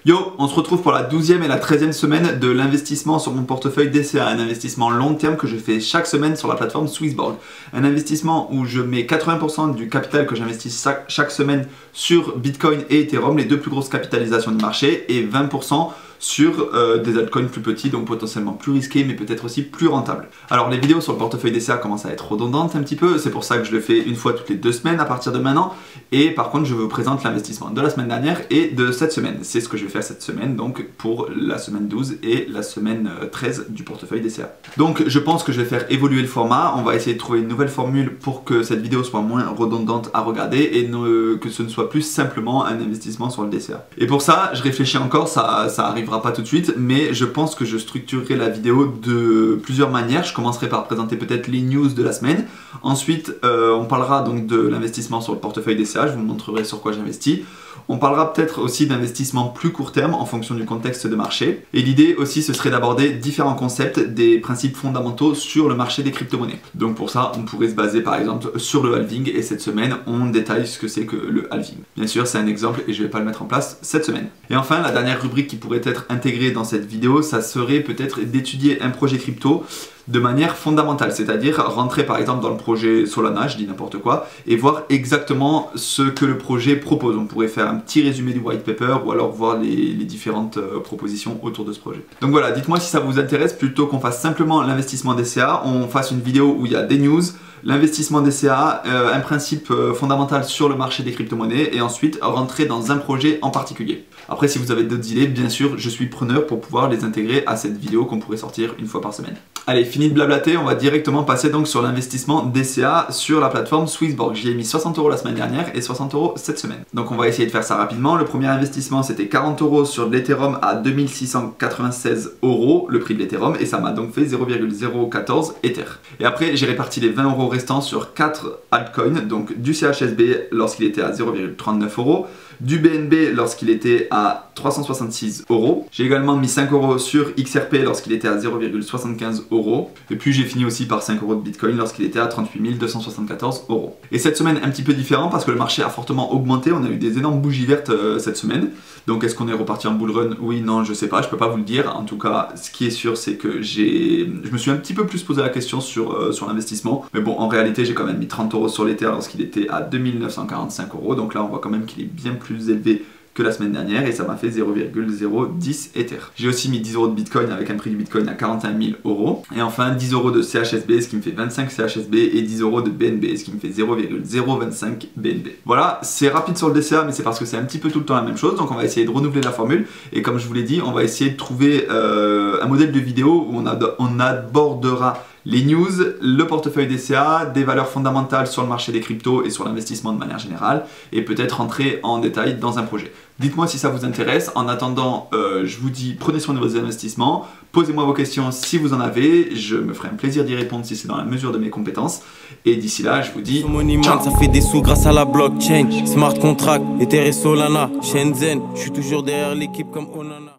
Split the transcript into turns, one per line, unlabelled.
Yo, on se retrouve pour la 12e et la 13e semaine de l'investissement sur mon portefeuille DCA, un investissement long terme que je fais chaque semaine sur la plateforme Swissborg. Un investissement où je mets 80% du capital que j'investis chaque semaine sur Bitcoin et Ethereum, les deux plus grosses capitalisations du marché, et 20% sur des altcoins plus petits, donc potentiellement plus risqués, mais peut-être aussi plus rentables. Alors les vidéos sur le portefeuille DCA commencent à être redondantes un petit peu, c'est pour ça que je le fais une fois toutes les 2 semaines à partir de maintenant, et par contre je vous présente l'investissement de la semaine dernière et de cette semaine. C'est ce que je vais faire cette semaine, donc pour la semaine 12 et la semaine 13 du portefeuille DCA. Donc je pense que je vais faire évoluer le format, on va essayer de trouver une nouvelle formule pour que cette vidéo soit moins redondante à regarder et que ce ne soit plus simplement un investissement sur le DCA. Et pour ça, je réfléchis encore, ça arrivera pas tout de suite, mais je pense que je structurerai la vidéo de plusieurs manières. Je commencerai par présenter peut-être les news de la semaine. Ensuite, on parlera donc de l'investissement sur le portefeuille DCA, je vous montrerai sur quoi j'investis. On parlera peut-être aussi d'investissement plus court terme en fonction du contexte de marché. Et l'idée aussi, ce serait d'aborder différents concepts, des principes fondamentaux sur le marché des crypto-monnaies. Donc pour ça, on pourrait se baser par exemple sur le halving et cette semaine, on détaille ce que c'est que le halving. Bien sûr, c'est un exemple et je ne vais pas le mettre en place cette semaine. Et enfin, la dernière rubrique qui pourrait être intégrée dans cette vidéo, ça serait peut-être d'étudier un projet crypto de manière fondamentale, c'est-à-dire rentrer par exemple dans le projet Solana, je dis n'importe quoi, et voir exactement ce que le projet propose. On pourrait faire un petit résumé du white paper ou alors voir les différentes propositions autour de ce projet. Donc voilà, dites-moi si ça vous intéresse, plutôt qu'on fasse simplement l'investissement DCA, on fasse une vidéo où il y a des news, l'investissement DCA, un principe fondamental sur le marché des crypto-monnaies et ensuite rentrer dans un projet en particulier. Après, si vous avez d'autres idées, bien sûr, je suis preneur pour pouvoir les intégrer à cette vidéo qu'on pourrait sortir une fois par semaine. Allez, fini de blablater, on va directement passer donc sur l'investissement DCA sur la plateforme Swissborg. J'y ai mis 60 € la semaine dernière et 60 € cette semaine. Donc on va essayer de faire ça rapidement. Le premier investissement, c'était 40 € sur de l'Ethereum à 2696 €, le prix de l'Ethereum, et ça m'a donc fait 0,014 Ether. Et après, j'ai réparti les 20 € restants sur 4 altcoins, donc du CHSB lorsqu'il était à 0,39 €, du BNB lorsqu'il était à 366 €. J'ai également mis 5 € sur XRP lorsqu'il était à 0,75 €. Et puis j'ai fini aussi par 5 € de Bitcoin lorsqu'il était à 38 274 €. Et cette semaine, un petit peu différent parce que le marché a fortement augmenté. On a eu des énormes bougies vertes cette semaine. Donc est-ce qu'on est reparti en bull run? Oui, non, je sais pas, je peux pas vous le dire. En tout cas, ce qui est sûr, c'est que je me suis un petit peu plus posé la question sur l'investissement. Mais bon, en réalité, j'ai quand même mis 30 € sur l'Ether lorsqu'il était à 2945 €. Donc là, on voit quand même qu'il est bien plus élevé que la semaine dernière et ça m'a fait 0,010 Ether. J'ai aussi mis 10 € de Bitcoin avec un prix du Bitcoin à 41 000 €. Et enfin 10 € de CHSB, ce qui me fait 25 CHSB, et 10 € de BNB, ce qui me fait 0,025 BNB. Voilà, c'est rapide sur le DCA, mais c'est parce que c'est un petit peu tout le temps la même chose, donc on va essayer de renouveler la formule. Et comme je vous l'ai dit, on va essayer de trouver un modèle de vidéo où on abordera les news, le portefeuille DCA, des valeurs fondamentales sur le marché des cryptos et sur l'investissement de manière générale, et peut-être rentrer en détail dans un projet. Dites-moi si ça vous intéresse. En attendant, je vous dis, prenez soin de vos investissements, posez-moi vos questions si vous en avez, je me ferai un plaisir d'y répondre si c'est dans la mesure de mes compétences. Et d'ici là, je vous dis ciao.
Ça fait des sous grâce à la blockchain, smart contract, Ether et Solana, Shenzhen, je suis toujours derrière l'équipe comme Onana.